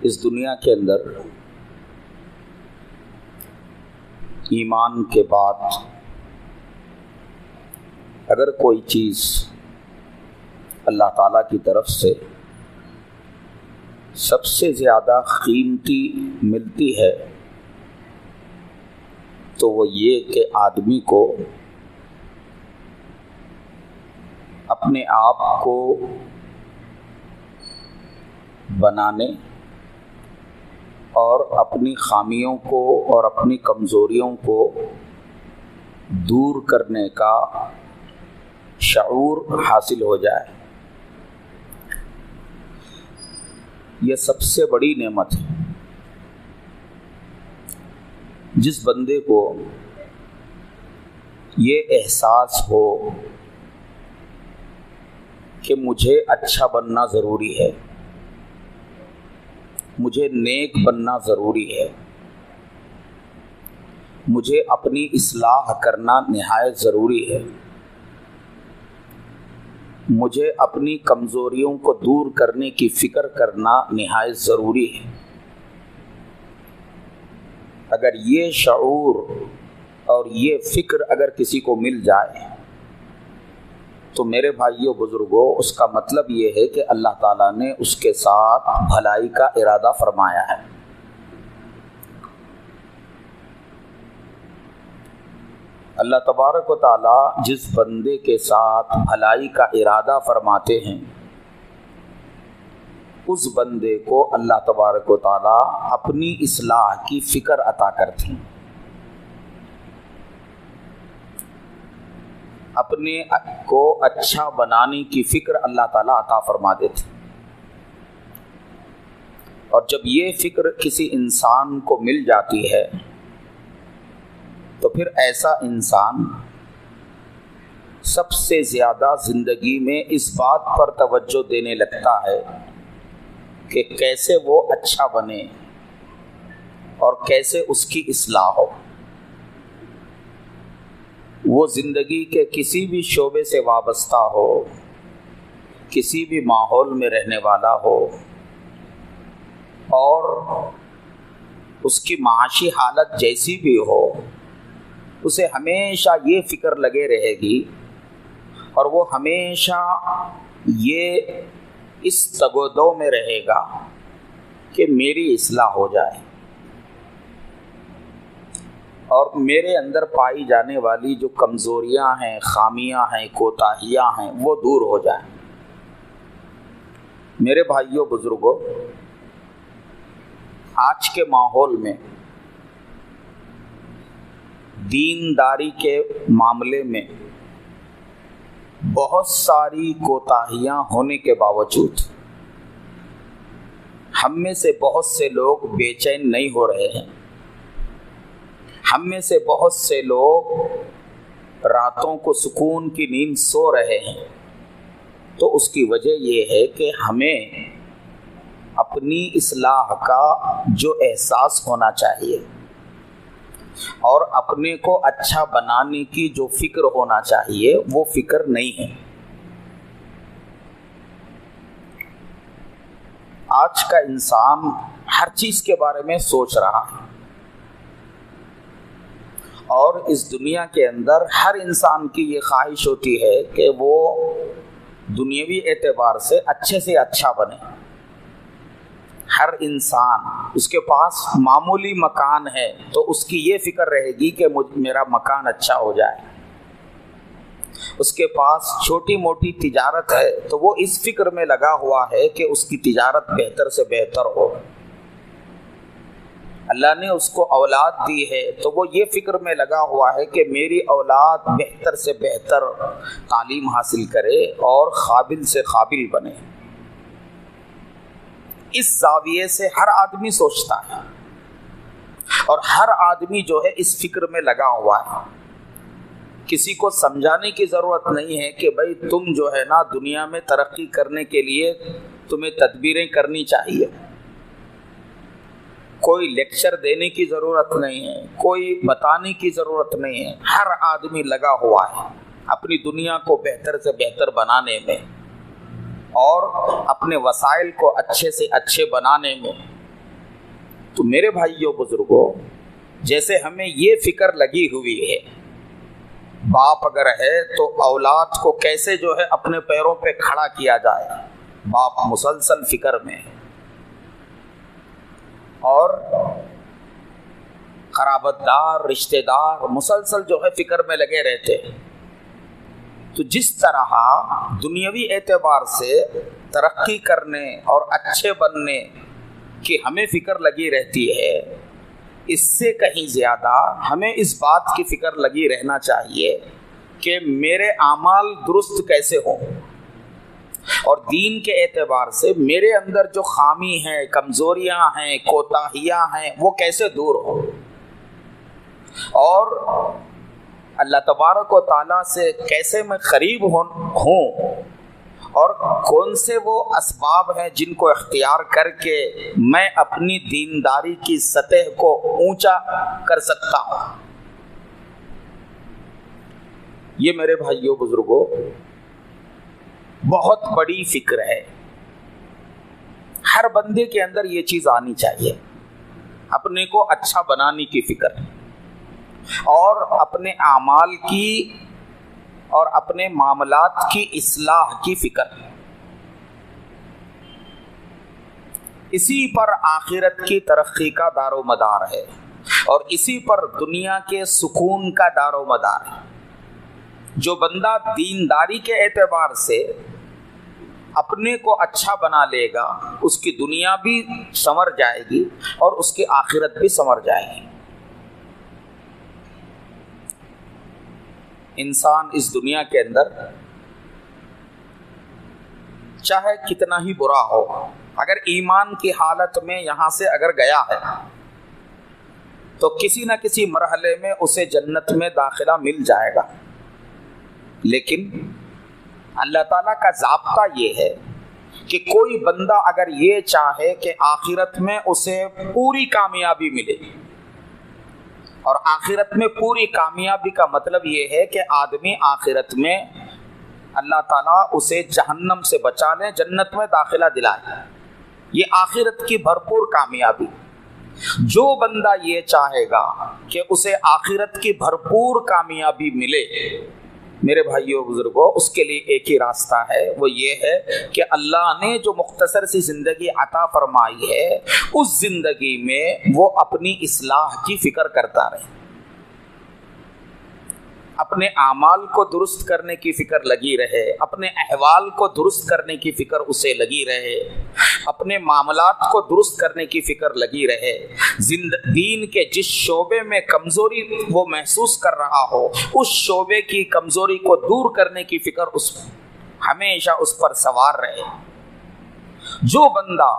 اس دنیا کے اندر ایمان کے بعد اگر کوئی چیز اللہ تعالیٰ کی طرف سے سب سے زیادہ قیمتی ملتی ہے تو وہ یہ کہ آدمی کو اپنے آپ کو بنانے اور اپنی خامیوں کو اور اپنی کمزوریوں کو دور کرنے کا شعور حاصل ہو جائے. یہ سب سے بڑی نعمت ہے. جس بندے کو یہ احساس ہو کہ مجھے اچھا بننا ضروری ہے، مجھے نیک بننا ضروری ہے، مجھے اپنی اصلاح کرنا نہایت ضروری ہے، مجھے اپنی کمزوریوں کو دور کرنے کی فکر کرنا نہایت ضروری ہے. اگر یہ شعور اور یہ فکر اگر کسی کو مل جائے تو میرے بھائیوں بزرگوں، اس کا مطلب یہ ہے کہ اللہ تعالیٰ نے اس کے ساتھ بھلائی کا ارادہ فرمایا ہے. اللہ تبارک و تعالیٰ جس بندے کے ساتھ بھلائی کا ارادہ فرماتے ہیں اس بندے کو اللہ تبارک و تعالیٰ اپنی اصلاح کی فکر عطا کرتے ہیں، اپنے کو اچھا بنانے کی فکر اللہ تعالیٰ عطا فرما دیتے ہیں. اور جب یہ فکر کسی انسان کو مل جاتی ہے تو پھر ایسا انسان سب سے زیادہ زندگی میں اس بات پر توجہ دینے لگتا ہے کہ کیسے وہ اچھا بنے اور کیسے اس کی اصلاح ہو. وہ زندگی کے کسی بھی شعبے سے وابستہ ہو، کسی بھی ماحول میں رہنے والا ہو، اور اس کی معاشی حالت جیسی بھی ہو، اسے ہمیشہ یہ فکر لگے رہے گی اور وہ ہمیشہ یہ اس تگ و دو میں رہے گا کہ میری اصلاح ہو جائے اور میرے اندر پائی جانے والی جو کمزوریاں ہیں، خامیاں ہیں، کوتاہیاں ہیں، وہ دور ہو جائیں. میرے بھائیوں بزرگوں، آج کے ماحول میں دینداری کے معاملے میں بہت ساری کوتاہیاں ہونے کے باوجود ہم میں سے بہت سے لوگ بے چین نہیں ہو رہے ہیں. ہم میں سے بہت سے لوگ راتوں کو سکون کی نیند سو رہے ہیں. تو اس کی وجہ یہ ہے کہ ہمیں اپنی اصلاح کا جو احساس ہونا چاہیے اور اپنے کو اچھا بنانے کی جو فکر ہونا چاہیے وہ فکر نہیں ہے. آج کا انسان ہر چیز کے بارے میں سوچ رہا ہے اور اس دنیا کے اندر ہر انسان کی یہ خواہش ہوتی ہے کہ وہ دنیاوی اعتبار سے اچھا بنے. ہر انسان، اس کے پاس معمولی مکان ہے تو اس کی یہ فکر رہے گی کہ میرا مکان اچھا ہو جائے. اس کے پاس چھوٹی موٹی تجارت ہے تو وہ اس فکر میں لگا ہوا ہے کہ اس کی تجارت بہتر سے بہتر ہو. اللہ نے اس کو اولاد دی ہے تو وہ یہ فکر میں لگا ہوا ہے کہ میری اولاد بہتر سے بہتر تعلیم حاصل کرے اور قابل سے قابل بنے. اس زاویے سے ہر آدمی سوچتا ہے اور ہر آدمی جو ہے اس فکر میں لگا ہوا ہے. کسی کو سمجھانے کی ضرورت نہیں ہے کہ بھائی تم جو ہے نا دنیا میں ترقی کرنے کے لیے تمہیں تدبیریں کرنی چاہیے. کوئی لیکچر دینے کی ضرورت نہیں ہے، کوئی بتانے کی ضرورت نہیں ہے. ہر آدمی لگا ہوا ہے اپنی دنیا کو بہتر سے بہتر بنانے میں اور اپنے وسائل کو اچھے سے اچھے بنانے میں تو میرے بھائیوں بزرگوں، جیسے ہمیں یہ فکر لگی ہوئی ہے، باپ اگر ہے تو اولاد کو کیسے جو ہے اپنے پیروں پہ کھڑا کیا جائے، باپ مسلسل فکر میں، اور قرابت دار رشتہ دار مسلسل جو ہے فکر میں لگے رہتے ہیں۔ تو جس طرح دنیاوی اعتبار سے ترقی کرنے اور اچھے بننے کی ہمیں فکر لگی رہتی ہے، اس سے کہیں زیادہ ہمیں اس بات کی فکر لگی رہنا چاہیے کہ میرے اعمال درست کیسے ہوں، اور دین کے اعتبار سے میرے اندر جو خامی ہیں، کمزوریاں ہیں، کوتاہیاں ہیں، وہ کیسے دور ہوں، اور اللہ تبارک و تعالیٰ سے کیسے میں قریب ہوں، اور کون سے وہ اسباب ہیں جن کو اختیار کر کے میں اپنی دینداری کی سطح کو اونچا کر سکتا ہوں۔ یہ میرے بھائیوں بزرگوں بہت بڑی فکر ہے، ہر بندے کے اندر یہ چیز آنی چاہیے، اپنے کو اچھا بنانے کی فکر، اور اپنے اعمال کی اور اپنے معاملات کی اصلاح کی فکر۔ اسی پر آخرت کی ترقی کا دار و مدار ہے، اور اسی پر دنیا کے سکون کا دار و مدار ہے۔ جو بندہ دینداری کے اعتبار سے اپنے کو اچھا بنا لے گا، اس کی دنیا بھی سنور جائے گی اور اس کی آخرت بھی سنور جائے گی۔ انسان اس دنیا کے اندر چاہے کتنا ہی برا ہو، اگر ایمان کی حالت میں یہاں سے اگر گیا ہے تو کسی نہ کسی مرحلے میں اسے جنت میں داخلہ مل جائے گا، لیکن اللہ تعالیٰ کا ضابطہ یہ ہے کہ کوئی بندہ اگر یہ چاہے کہ آخرت میں اسے پوری کامیابی ملے، اور آخرت میں پوری کامیابی کا مطلب یہ ہے کہ آدمی آخرت میں اللہ تعالیٰ اسے جہنم سے بچا لے، جنت میں داخلہ دلائے، یہ آخرت کی بھرپور کامیابی۔ جو بندہ یہ چاہے گا کہ اسے آخرت کی بھرپور کامیابی ملے، میرے بھائیوں بزرگوں، اس کے لیے ایک ہی راستہ ہے، وہ یہ ہے کہ اللہ نے جو مختصر سی زندگی عطا فرمائی ہے، اس زندگی میں وہ اپنی اصلاح کی فکر کرتا رہے، اپنے اعمال کو درست کرنے کی فکر لگی رہے، اپنے احوال کو درست کرنے کی فکر اسے لگی رہے، اپنے معاملات کو درست کرنے کی فکر لگی رہے، دین کے جس شعبے میں کمزوری وہ محسوس کر رہا ہو، اس شعبے کی کمزوری کو دور کرنے کی فکر ہمیشہ اس پر سوار رہے۔ جو بندہ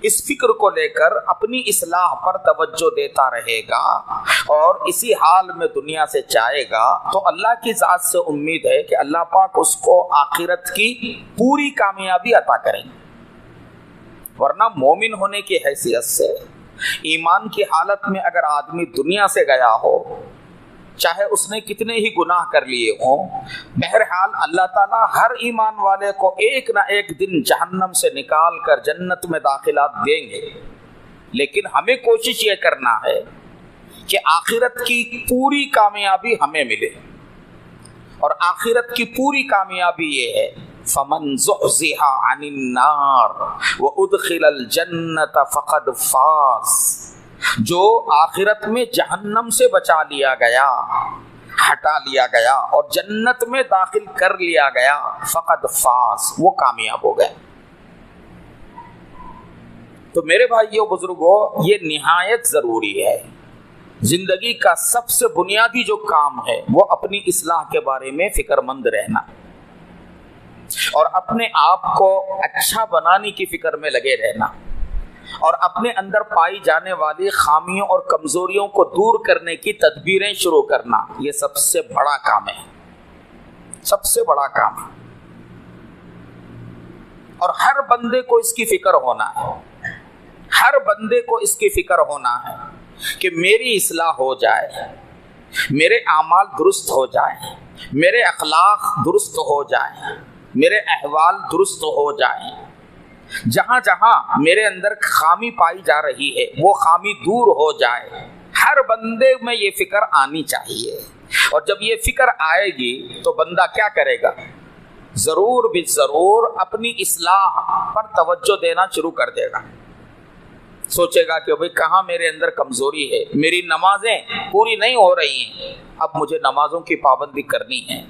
اس فکر کو لے کر اپنی اصلاح پر توجہ دیتا رہے گا اور اسی حال میں دنیا سے جائے گا، تو اللہ کی ذات سے امید ہے کہ اللہ پاک اس کو آخرت کی پوری کامیابی عطا کریں گے۔ ورنہ مومن ہونے کی حیثیت سے، ایمان کی حالت میں اگر آدمی دنیا سے گیا ہو، چاہے اس نے کتنے ہی گناہ کر لیے ہوں، بہرحال اللہ تعالیٰ ہر ایمان والے کو ایک نہ ایک دن جہنم سے نکال کر جنت میں داخلات دیں گے، لیکن ہمیں کوشش یہ کرنا ہے کہ آخرت کی پوری کامیابی ہمیں ملے، اور آخرت کی پوری کامیابی یہ ہے فَمَنْ زُحْزِحَ عَنِ النَّارِ وَأُدْخِلَ الْجَنَّةَ فَقَدْ فَازَ۔ جو آخرت میں جہنم سے بچا لیا گیا، ہٹا لیا گیا اور جنت میں داخل کر لیا گیا، فقد فاز، وہ کامیاب ہو گئے۔ تو میرے بھائیوں بزرگوں، یہ نہایت ضروری ہے۔ زندگی کا سب سے بنیادی جو کام ہے وہ اپنی اصلاح کے بارے میں فکر مند رہنا، اور اپنے آپ کو اچھا بنانے کی فکر میں لگے رہنا، اور اپنے اندر پائی جانے والی خامیوں اور کمزوریوں کو دور کرنے کی تدبیریں شروع کرنا، یہ سب سے بڑا کام ہے، سب سے بڑا کام ہے۔ اور ہر بندے کو اس کی فکر ہونا ہے، ہر بندے کو اس کی فکر ہونا ہے کہ میری اصلاح ہو جائے، میرے اعمال درست ہو جائیں، میرے اخلاق درست ہو جائیں، میرے احوال درست ہو جائیں، جہاں جہاں میرے اندر خامی پائی جا رہی ہے وہ خامی دور ہو جائے، ہر بندے میں یہ فکر آنی چاہیے۔ اور جب یہ فکر آئے گی تو بندہ کیا کرے گا؟ ضرور بھی ضرور اپنی اصلاح پر توجہ دینا شروع کر دے گا۔ سوچے گا کہ بھئی کہاں میرے اندر کمزوری ہے، میری نمازیں پوری نہیں ہو رہی ہیں، اب مجھے نمازوں کی پابندی کرنی ہے۔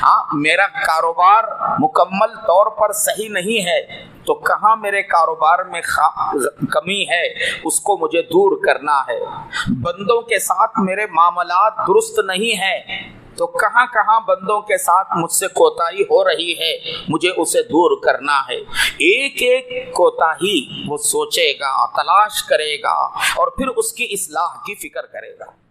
ہاں، میرا کاروبار مکمل طور پر صحیح نہیں ہے تو کہاں میرے کاروبار میں کمی ہے، اس کو مجھے دور کرنا ہے۔ بندوں کے ساتھ میرے معاملات درست نہیں ہیں تو کہاں کہاں بندوں کے ساتھ مجھ سے کوتاہی ہو رہی ہے، مجھے اسے دور کرنا ہے۔ ایک ایک کوتاہی وہ سوچے گا، تلاش کرے گا اور پھر اس کی اصلاح کی فکر کرے گا۔